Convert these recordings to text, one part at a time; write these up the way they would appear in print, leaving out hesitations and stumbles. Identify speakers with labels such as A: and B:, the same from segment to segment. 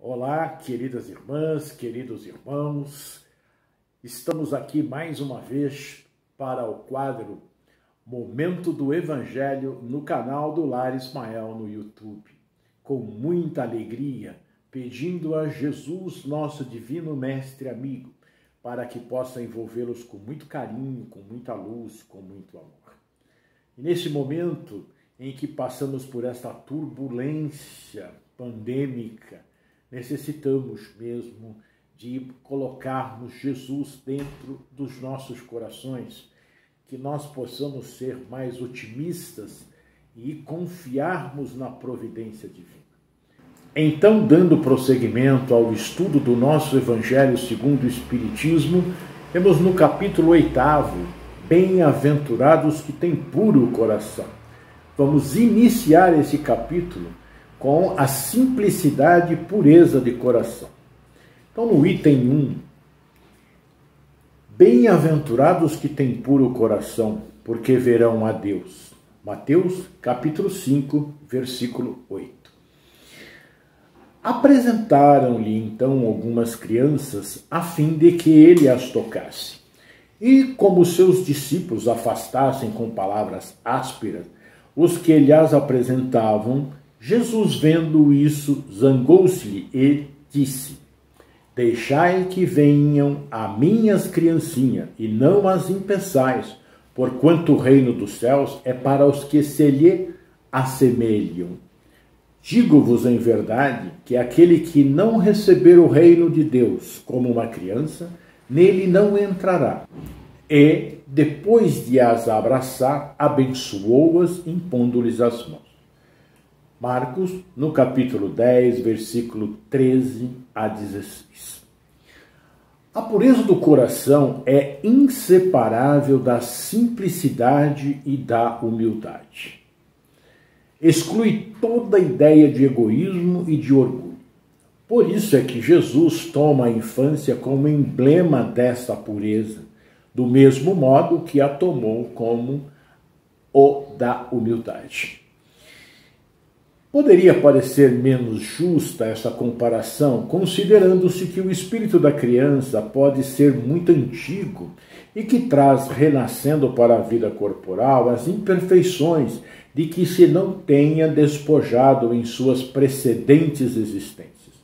A: Olá, queridas irmãs, queridos irmãos. Estamos aqui mais uma vez para o quadro Momento do Evangelho no canal do Lar Ismael no YouTube. Com muita alegria, pedindo a Jesus, nosso divino mestre amigo, para que possa envolvê-los com muito carinho, com muita luz, com muito amor. E nesse momento em que passamos por esta turbulência pandêmica, necessitamos mesmo de colocarmos Jesus dentro dos nossos corações, que nós possamos ser mais otimistas e confiarmos na providência divina. Então, dando prosseguimento ao estudo do nosso Evangelho segundo o Espiritismo, temos no capítulo 8, Bem-aventurados que têm puro coração. Vamos iniciar esse capítulo com a simplicidade e pureza de coração. Então, no item 1, bem-aventurados que têm puro coração, porque verão a Deus. Mateus, capítulo 5, versículo 8. Apresentaram-lhe, então, algumas crianças, a fim de que ele as tocasse. E, como seus discípulos afastassem com palavras ásperas os que lhes apresentavam, Jesus, vendo isso, zangou-se-lhe e disse: Deixai que venham a minhas criancinhas, e não as impeçais, porquanto o reino dos céus é para os que se lhe assemelham. Digo-vos em verdade que aquele que não receber o reino de Deus como uma criança, nele não entrará. E, depois de as abraçar, abençoou-as, impondo-lhes as mãos. Marcos, no capítulo 10, versículo 13 a 16. A pureza do coração é inseparável da simplicidade e da humildade. Exclui toda ideia de egoísmo e de orgulho. Por isso é que Jesus toma a infância como emblema desta pureza, do mesmo modo que a tomou como o da humildade. Poderia parecer menos justa essa comparação, considerando-se que o espírito da criança pode ser muito antigo e que traz, renascendo para a vida corporal, as imperfeições de que se não tenha despojado em suas precedentes existências.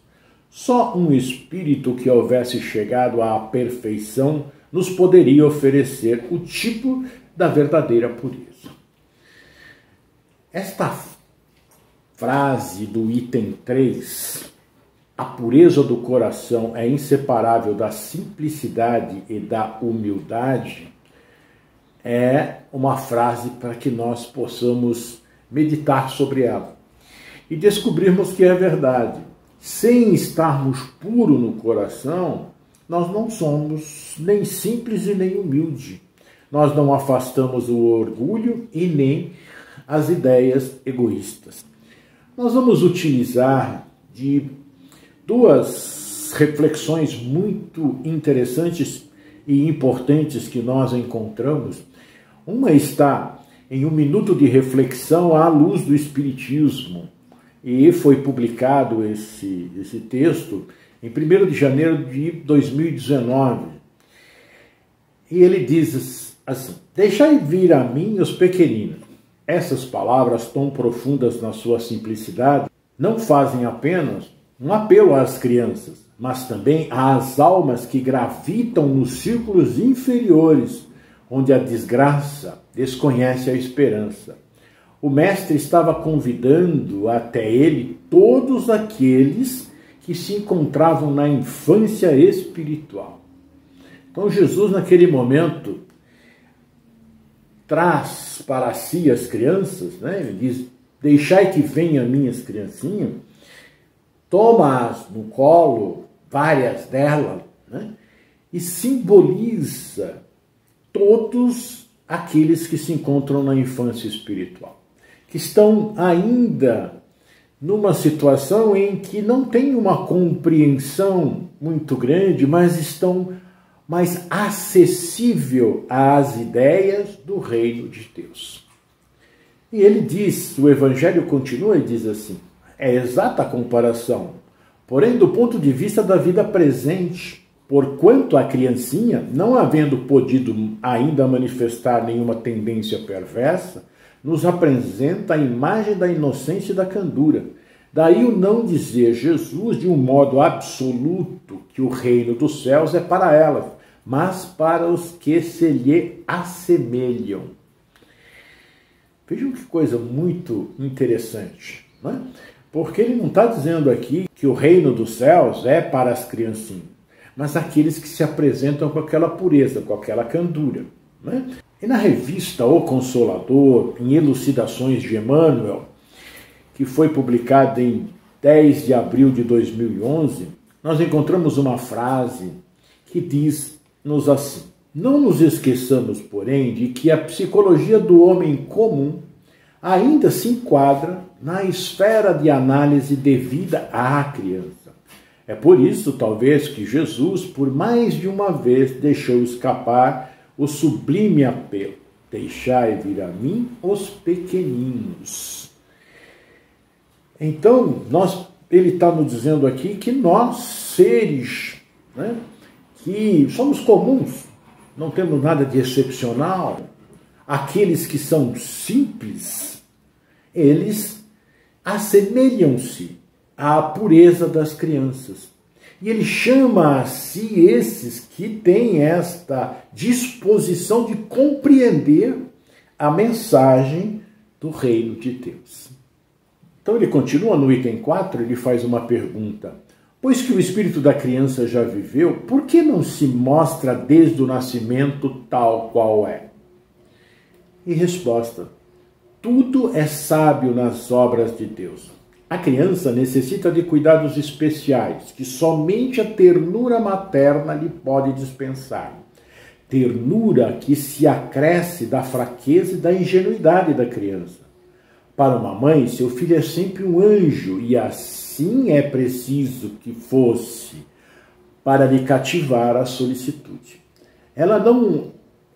A: Só um espírito que houvesse chegado à perfeição nos poderia oferecer o tipo da verdadeira pureza. Esta frase do item 3, a pureza do coração é inseparável da simplicidade e da humildade, é uma frase para que nós possamos meditar sobre ela e descobrirmos que é verdade. Sem estarmos puros no coração, nós não somos nem simples e nem humilde. Nós não afastamos o orgulho e nem as ideias egoístas. Nós vamos utilizar de duas reflexões muito interessantes e importantes que nós encontramos. Uma está em Um Minuto de Reflexão à Luz do Espiritismo, e foi publicado esse texto em 1º de janeiro de 2019. E ele diz assim: Deixai vir a mim os pequeninos. Essas palavras, tão profundas na sua simplicidade, não fazem apenas um apelo às crianças, mas também às almas que gravitam nos círculos inferiores, onde a desgraça desconhece a esperança. O mestre estava convidando até ele todos aqueles que se encontravam na infância espiritual. Então Jesus, naquele momento, traz para si as crianças, né? Ele diz: Deixai que venham minhas criancinhas, toma-as no colo, várias delas, né? E simboliza todos aqueles que se encontram na infância espiritual, que estão ainda numa situação em que não têm uma compreensão muito grande, mas estão mais acessível às ideias do reino de Deus. E ele diz, o Evangelho continua e diz assim, é exata a comparação, Porém, do ponto de vista da vida presente, porquanto a criancinha, não havendo podido ainda manifestar nenhuma tendência perversa, nos apresenta a imagem da inocência e da candura. Daí o não dizer Jesus de um modo absoluto que o reino dos céus é para elas, mas para os que se lhe assemelham. Vejam que coisa muito interessante, não é? Porque ele não está dizendo aqui que o reino dos céus é para as criancinhas, mas aqueles que se apresentam com aquela pureza, com aquela candura, não é? E na revista O Consolador, em Elucidações de Emmanuel, que foi publicada em 10 de abril de 2011, nós encontramos uma frase que diz-nos assim: não nos esqueçamos, porém, de que a psicologia do homem comum ainda se enquadra na esfera de análise devida à criança. É por isso, talvez, que Jesus, por mais de uma vez, deixou escapar o sublime apelo: deixai vir a mim os pequeninos. Então, ele está nos dizendo aqui que nós, seres, né, que somos comuns, não temos nada de excepcional, aqueles que são simples, eles assemelham-se à pureza das crianças. E ele chama a si esses que têm esta disposição de compreender a mensagem do reino de Deus. Então ele continua no item 4, ele faz uma pergunta: pois que o espírito da criança já viveu, por que não se mostra desde o nascimento tal qual é? E resposta: tudo é sábio nas obras de Deus. A criança necessita de cuidados especiais, que somente a ternura materna lhe pode dispensar. Ternura que se acresce da fraqueza e da ingenuidade da criança. Para uma mãe, seu filho é sempre um anjo, e assim é preciso que fosse, para lhe cativar a solicitude. Ela não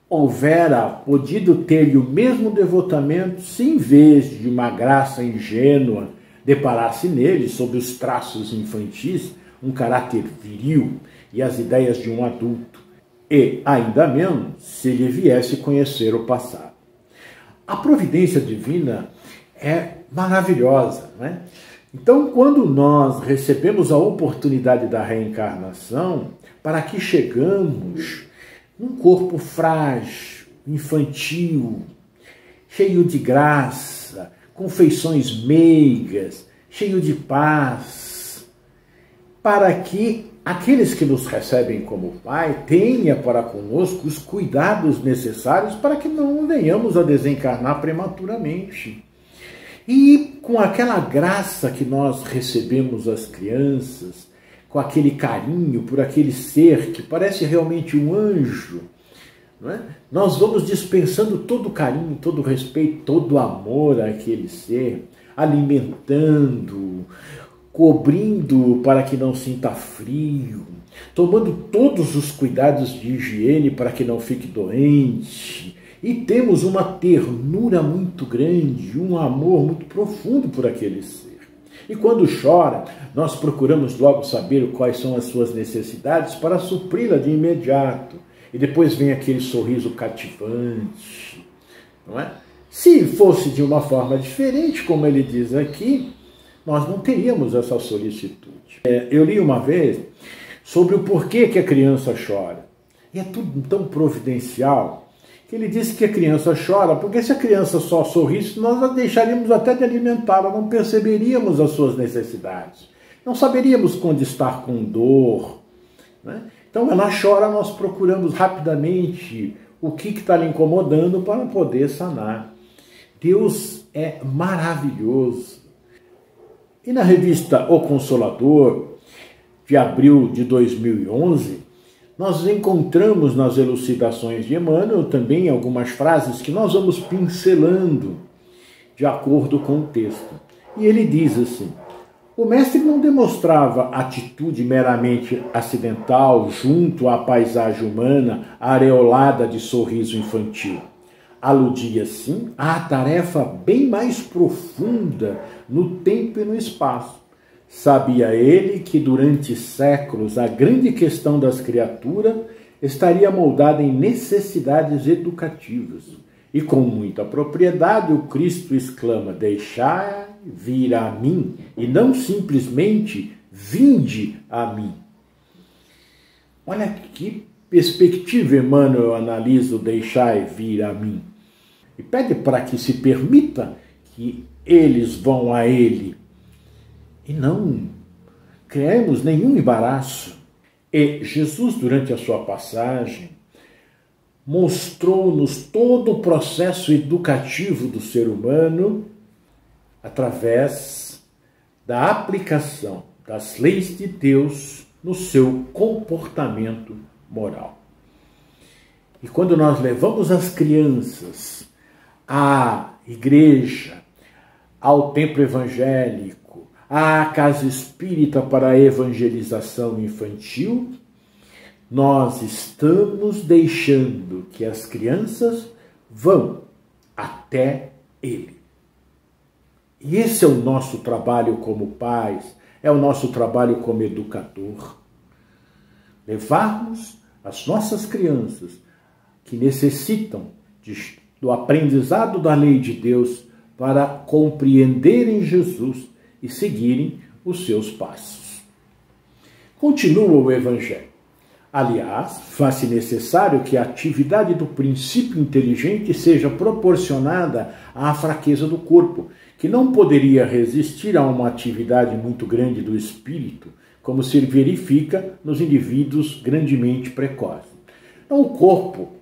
A: houvera podido ter-lhe o mesmo devotamento se, em vez de uma graça ingênua, deparasse nele, sob os traços infantis, um caráter viril e as ideias de um adulto, e, ainda menos, se lhe viesse conhecer o passado. A providência divina é maravilhosa, né? Então, quando nós recebemos a oportunidade da reencarnação, para que chegamos num corpo frágil, infantil, cheio de graça, com feições meigas, cheio de paz, para que aqueles que nos recebem como Pai tenham para conosco os cuidados necessários para que não venhamos a desencarnar prematuramente. E com aquela graça que nós recebemos as crianças, com aquele carinho por aquele ser que parece realmente um anjo, não é? Nós vamos dispensando todo o carinho, todo o respeito, todo o amor àquele ser, alimentando, cobrindo para que não sinta frio, tomando todos os cuidados de higiene para que não fique doente. E temos uma ternura muito grande, um amor muito profundo por aquele ser. E quando chora, nós procuramos logo saber quais são as suas necessidades para supri-la de imediato. E depois vem aquele sorriso cativante, não é? Se fosse de uma forma diferente, como ele diz aqui, nós não teríamos essa solicitude. Eu li uma vez sobre o porquê que a criança chora. E é tudo tão providencial que ele disse que a criança chora, porque se a criança só sorrisse, nós a deixaríamos até de alimentá-la, não perceberíamos as suas necessidades, não saberíamos quando estar com dor, né? Então ela chora, nós procuramos rapidamente o que está lhe incomodando para poder sanar. Deus é maravilhoso. E na revista O Consolador, de abril de 2011, nós encontramos nas elucidações de Emmanuel também algumas frases que nós vamos pincelando de acordo com o texto. E ele diz assim: o mestre não demonstrava atitude meramente acidental junto à paisagem humana areolada de sorriso infantil. Aludia, sim, à tarefa bem mais profunda no tempo e no espaço, Sabia ele que durante séculos a grande questão das criaturas estaria moldada em necessidades educativas. E com muita propriedade o Cristo exclama: deixai vir a mim, e não simplesmente vinde a mim. Olha que perspectiva Emmanuel analisa o deixai vir a mim. E pede para que se permita que eles vão a ele. E não criemos nenhum embaraço. E Jesus, durante a sua passagem, mostrou-nos todo o processo educativo do ser humano através da aplicação das leis de Deus no seu comportamento moral. E quando nós levamos as crianças à igreja, ao templo evangélico, à casa espírita para a evangelização infantil, nós estamos deixando que as crianças vão até ele. E esse é o nosso trabalho como pais, é o nosso trabalho como educador. Levarmos as nossas crianças que necessitam do aprendizado da lei de Deus para compreenderem Jesus e seguirem os seus passos. Continua o Evangelho. Aliás, faz-se necessário que a atividade do princípio inteligente seja proporcionada à fraqueza do corpo, que não poderia resistir a uma atividade muito grande do espírito, como se verifica nos indivíduos grandemente precoces. Então, o corpo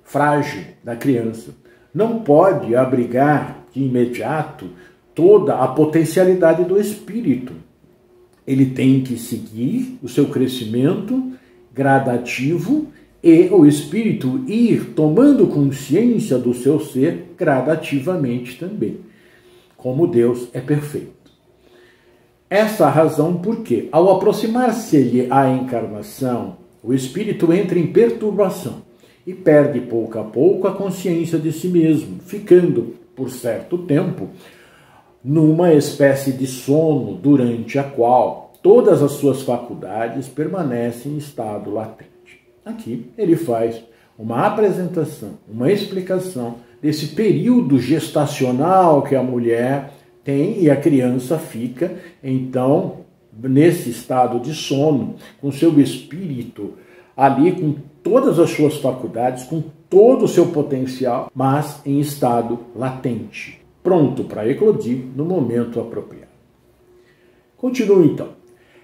A: frágil da criança não pode abrigar de imediato toda a potencialidade do espírito. Ele tem que seguir o seu crescimento gradativo e o espírito ir tomando consciência do seu ser gradativamente também, como Deus é perfeito. Essa a razão porque, ao aproximar-se-lhe a encarnação, o espírito entra em perturbação e perde pouco a pouco a consciência de si mesmo, ficando, por certo tempo, numa espécie de sono durante a qual todas as suas faculdades permanecem em estado latente. Aqui ele faz uma apresentação, uma explicação desse período gestacional que a mulher tem e a criança fica, então, nesse estado de sono, com seu espírito ali, com todas as suas faculdades, com todo o seu potencial, mas em estado latente, pronto para eclodir no momento apropriado. Continua então.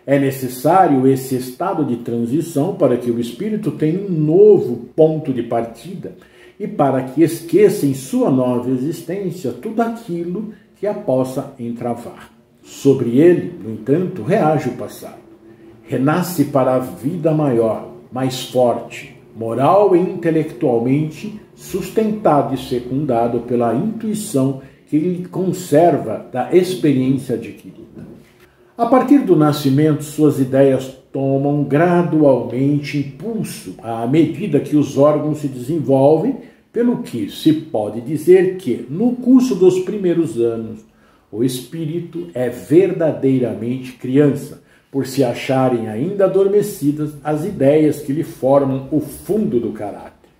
A: É necessário esse estado de transição para que o espírito tenha um novo ponto de partida e para que esqueça em sua nova existência tudo aquilo que a possa entravar. Sobre ele, no entanto, reage o passado. Renasce para a vida maior, mais forte, moral e intelectualmente sustentado e secundado pela intuição que ele conserva da experiência adquirida. A partir do nascimento, suas ideias tomam gradualmente impulso à medida que os órgãos se desenvolvem, pelo que se pode dizer que, no curso dos primeiros anos, o espírito é verdadeiramente criança, por se acharem ainda adormecidas as ideias que lhe formam o fundo do caráter.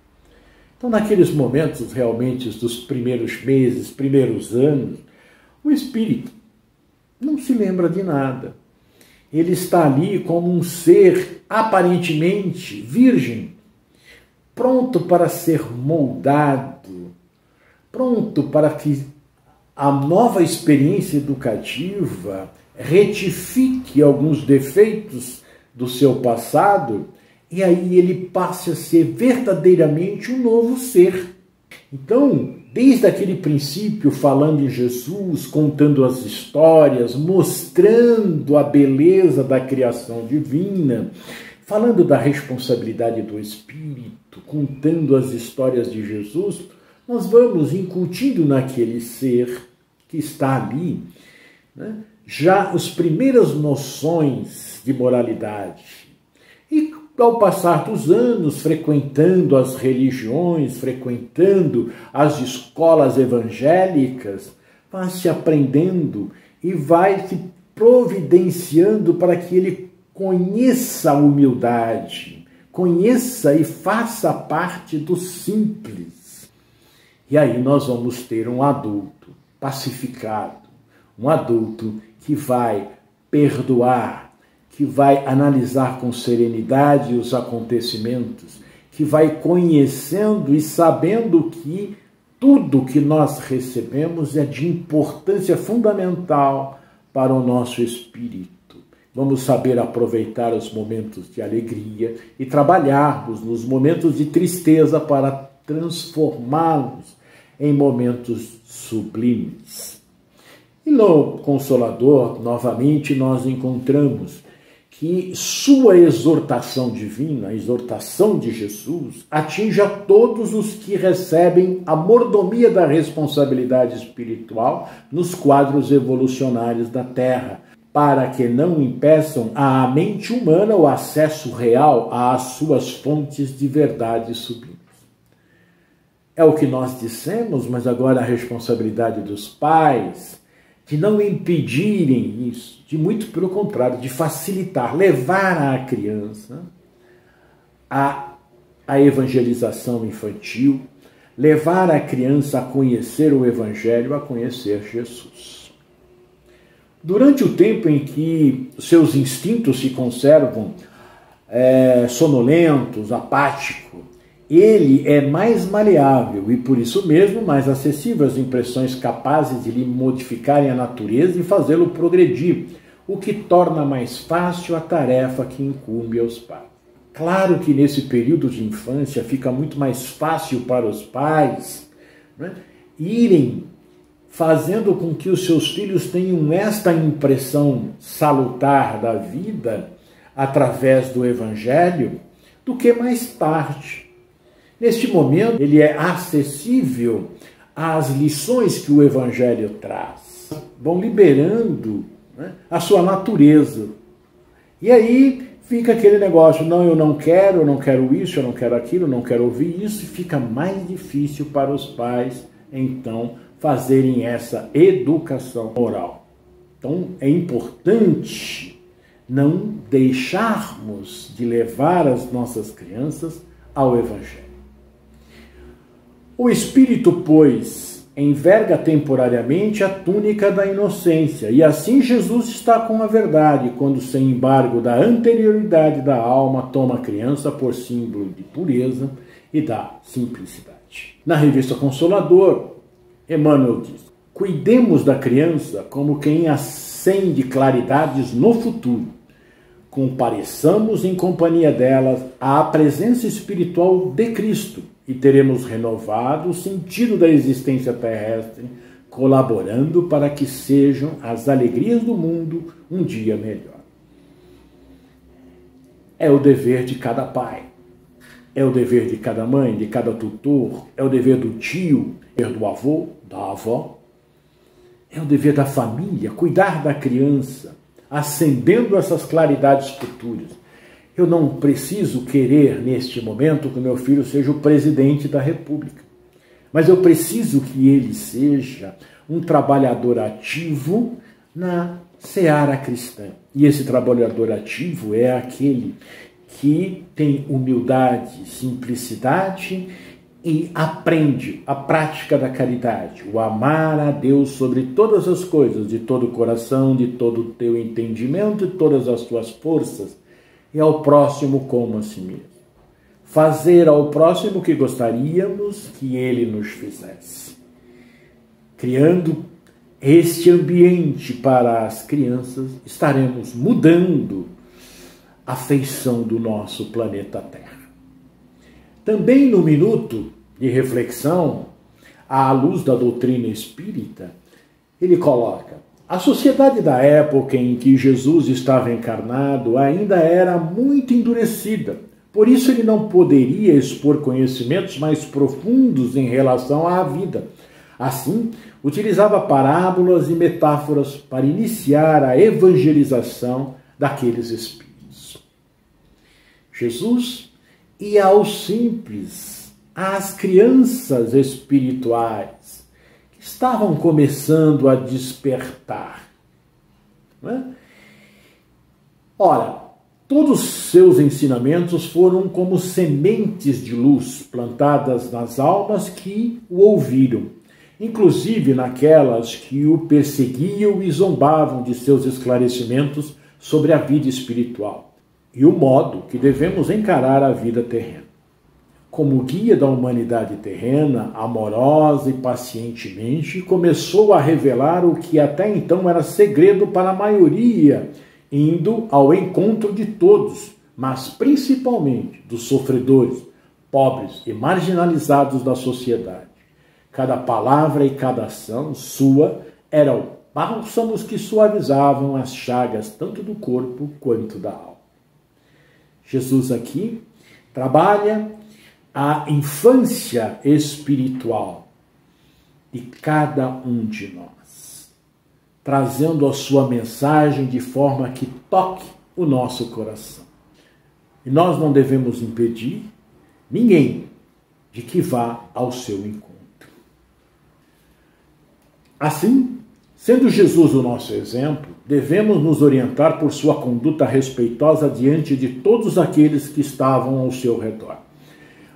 A: Então, naqueles momentos realmente dos primeiros meses, primeiros anos, o espírito não se lembra de nada. Ele está ali como um ser aparentemente virgem, pronto para ser moldado, pronto para que a nova experiência educativa retifique alguns defeitos do seu passado e aí ele passe a ser verdadeiramente um novo ser. Então, desde aquele princípio, falando em Jesus, contando as histórias, mostrando a beleza da criação divina, falando da responsabilidade do Espírito, contando as histórias de Jesus, nós vamos incutindo naquele ser que está ali, né, já as primeiras noções de moralidade. E ao passar dos anos, frequentando as religiões, frequentando as escolas evangélicas, vai se aprendendo e vai se providenciando para que ele conheça a humildade, conheça e faça parte do simples. E aí nós vamos ter um adulto pacificado, um adulto que vai perdoar, que vai analisar com serenidade os acontecimentos, que vai conhecendo e sabendo que tudo que nós recebemos é de importância fundamental para o nosso espírito. Vamos saber aproveitar os momentos de alegria e trabalharmos nos momentos de tristeza para transformá-los em momentos sublimes. E no Consolador, novamente, nós encontramos que sua exortação divina, a exortação de Jesus, atinge a todos os que recebem a mordomia da responsabilidade espiritual nos quadros evolucionários da Terra, para que não impeçam à mente humana o acesso real às suas fontes de verdade sublimes. É o que nós dissemos, mas agora a responsabilidade dos pais de não impedirem isso, de muito pelo contrário, de facilitar, levar a criança a evangelização infantil, levar a criança a conhecer o Evangelho, a conhecer Jesus. Durante o tempo em que seus instintos se conservam sonolentos, apáticos, ele é mais maleável e, por isso mesmo, mais acessível às impressões capazes de lhe modificarem a natureza e fazê-lo progredir, o que torna mais fácil a tarefa que incumbe aos pais. Claro que nesse período de infância fica muito mais fácil para os pais, né, irem fazendo com que os seus filhos tenham esta impressão salutar da vida através do Evangelho, do que mais tarde. Neste momento, ele é acessível às lições que o Evangelho traz. Vão liberando, né, a sua natureza. E aí fica aquele negócio, não, eu não quero isso, eu não quero aquilo, eu não quero ouvir isso, e fica mais difícil para os pais, então, fazerem essa educação moral. Então, é importante não deixarmos de levar as nossas crianças ao Evangelho. O Espírito, pois, enverga temporariamente a túnica da inocência, e assim Jesus está com a verdade, quando, sem embargo da anterioridade da alma, toma a criança por símbolo de pureza e da simplicidade. Na revista Consolador, Emmanuel diz: cuidemos da criança como quem acende claridades no futuro. Compareçamos em companhia delas à presença espiritual de Cristo e teremos renovado o sentido da existência terrestre, colaborando para que sejam as alegrias do mundo um dia melhor. É o dever de cada pai, é o dever de cada mãe, de cada tutor, é o dever do tio, do avô, da avó. É o dever da família cuidar da criança, acendendo essas claridades futuras. Eu não preciso querer, neste momento, que meu filho seja o presidente da República, mas eu preciso que ele seja um trabalhador ativo na seara cristã. E esse trabalhador ativo é aquele que tem humildade, simplicidade e aprende a prática da caridade, o amar a Deus sobre todas as coisas, de todo o coração, de todo o teu entendimento, de todas as tuas forças, e ao próximo como a si mesmo. Fazer ao próximo o que gostaríamos que ele nos fizesse. Criando este ambiente para as crianças, estaremos mudando a feição do nosso planeta Terra. Também no minuto de reflexão, à luz da doutrina espírita, ele coloca: a sociedade da época em que Jesus estava encarnado ainda era muito endurecida, por isso ele não poderia expor conhecimentos mais profundos em relação à vida. Assim, utilizava parábolas e metáforas para iniciar a evangelização daqueles espíritos. Jesus ia aos simples, às crianças espirituais, que estavam começando a despertar. não é? Ora, todos os seus ensinamentos foram como sementes de luz plantadas nas almas que o ouviram, inclusive naquelas que o perseguiam e zombavam de seus esclarecimentos sobre a vida espiritual e o modo que devemos encarar a vida terrena. Como guia da humanidade terrena, amorosa e pacientemente, começou a revelar o que até então era segredo para a maioria, indo ao encontro de todos, mas principalmente dos sofredores, pobres e marginalizados da sociedade. Cada palavra e cada ação sua eram bálsamos que suavizavam as chagas tanto do corpo quanto da alma. Jesus aqui trabalha a infância espiritual de cada um de nós, trazendo a sua mensagem de forma que toque o nosso coração. E nós não devemos impedir ninguém de que vá ao seu encontro. Assim, sendo Jesus o nosso exemplo, devemos nos orientar por sua conduta respeitosa diante de todos aqueles que estavam ao seu redor.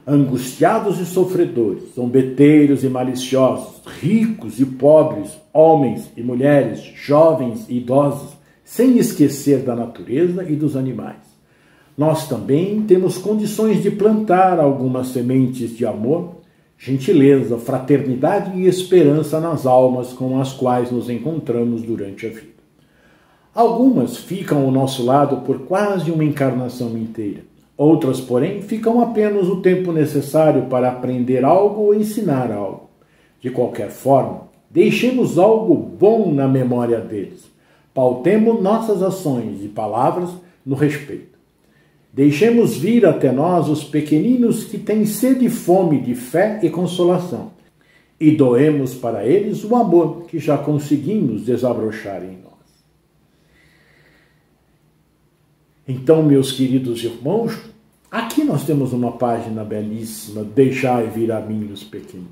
A: Angustiados e sofredores, zombeteiros e maliciosos, ricos e pobres, homens e mulheres, jovens e idosos, sem esquecer da natureza e dos animais. Nós também temos condições de plantar algumas sementes de amor, gentileza, fraternidade e esperança nas almas com as quais nos encontramos durante a vida. Algumas ficam ao nosso lado por quase uma encarnação inteira. Outras, porém, ficam apenas o tempo necessário para aprender algo ou ensinar algo. De qualquer forma, deixemos algo bom na memória deles. Pautemos nossas ações e palavras no respeito. Deixemos vir até nós os pequeninos que têm sede e fome de fé e consolação. E doemos para eles o amor que já conseguimos desabrochar em nós. Então, meus queridos irmãos, aqui nós temos uma página belíssima, Deixai vir a mim os pequenos.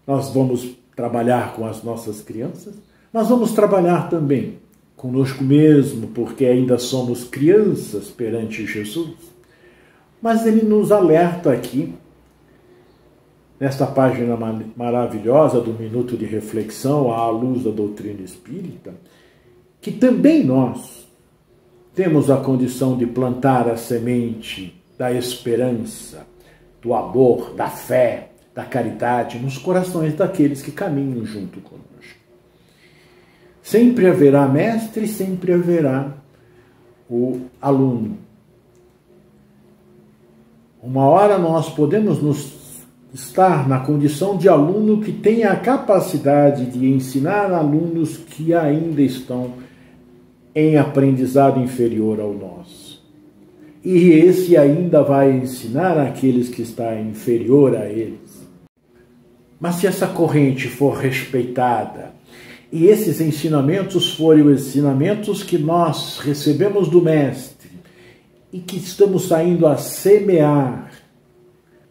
A: Nós vamos trabalhar com as nossas crianças, nós vamos trabalhar também conosco mesmo, porque ainda somos crianças perante Jesus. Mas ele nos alerta aqui, nesta página maravilhosa do Minuto de Reflexão à luz da doutrina espírita, que também nós temos a condição de plantar a semente da esperança, do amor, da fé, da caridade nos corações daqueles que caminham junto conosco. Sempre haverá mestre, sempre haverá o aluno. Uma hora nós podemos estar na condição de aluno que tenha a capacidade de ensinar alunos que ainda estão em aprendizado inferior ao nosso. E esse ainda vai ensinar aqueles que estão inferior a eles. Mas se essa corrente for respeitada, e esses ensinamentos forem os ensinamentos que nós recebemos do Mestre e que estamos saindo a semear,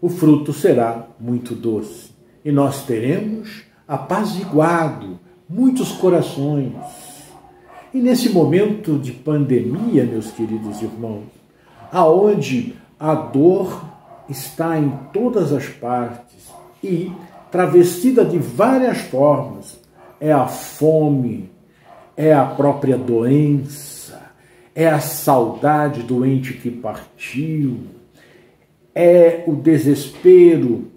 A: o fruto será muito doce. E nós teremos apaziguado muitos corações. E nesse momento de pandemia, meus queridos irmãos, aonde a dor está em todas as partes e travestida de várias formas, é a fome, é a própria doença, é a saudade do ente que partiu, é o desespero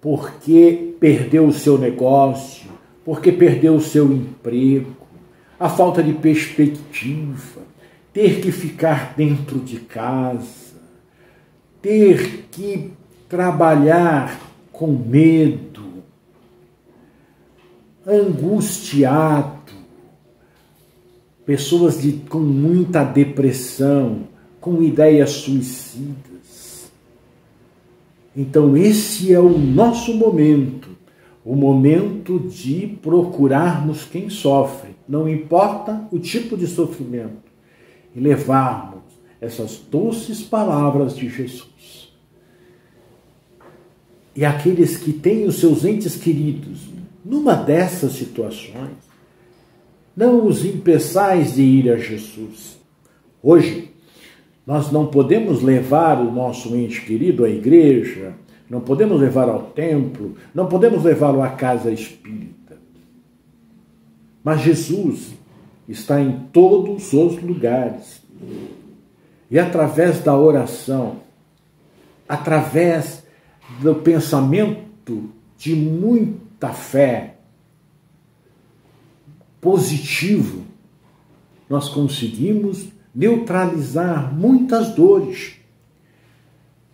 A: porque perdeu o seu negócio, porque perdeu o seu emprego, a falta de perspectiva, ter que ficar dentro de casa, ter que trabalhar com medo, angustiado, pessoas com muita depressão, com ideias suicidas. Então esse é o nosso momento, o momento de procurarmos quem sofre, não importa o tipo de sofrimento, e levarmos essas doces palavras de Jesus. E aqueles que têm os seus entes queridos numa dessas situações, Não os impeçais de ir a Jesus. Hoje, nós não podemos levar o nosso ente querido à igreja, não podemos levar ao templo, não podemos levá-lo à casa espírita. Mas Jesus está em todos os lugares. E através da oração, através do pensamento de muita fé positivo, nós conseguimos neutralizar muitas dores.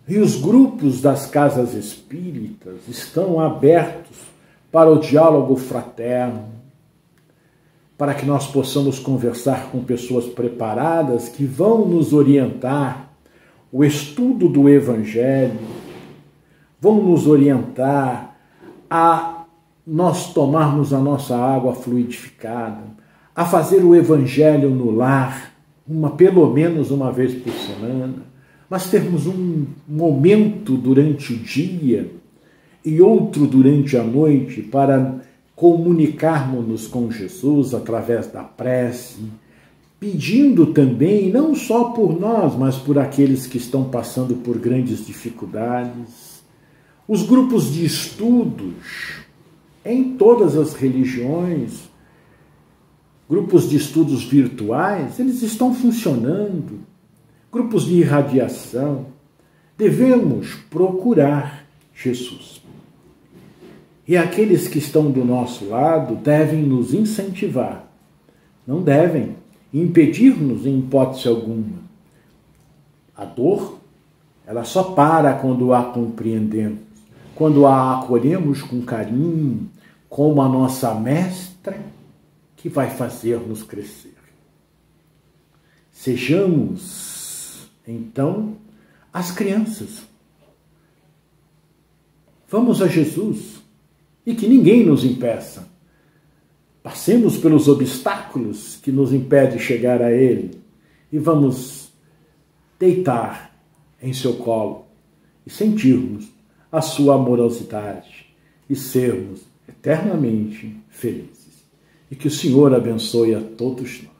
A: E os grupos das casas espíritas estão abertos para o diálogo fraterno, para que nós possamos conversar com pessoas preparadas que vão nos orientar o estudo do Evangelho, vão nos orientar a nós tomarmos a nossa água fluidificada, a fazer o Evangelho no lar, pelo menos uma vez por semana, mas termos um momento durante o dia e outro durante a noite para comunicarmos-nos com Jesus através da prece, pedindo também, não só por nós, mas por aqueles que estão passando por grandes dificuldades. Os grupos de estudos em todas as religiões, grupos de estudos virtuais, eles estão funcionando. Grupos de irradiação. Devemos procurar Jesus. E aqueles que estão do nosso lado devem nos incentivar. Não devem impedir-nos em hipótese alguma. A dor, ela só para quando a compreendemos, quando a acolhemos com carinho, como a nossa mestra, que vai fazer-nos crescer. Sejamos, então, as crianças. Vamos a Jesus e que ninguém nos impeça. Passemos pelos obstáculos que nos impedem de chegar a Ele e vamos deitar em seu colo e sentirmos a sua amorosidade e sermos eternamente felizes. E que o Senhor abençoe a todos nós.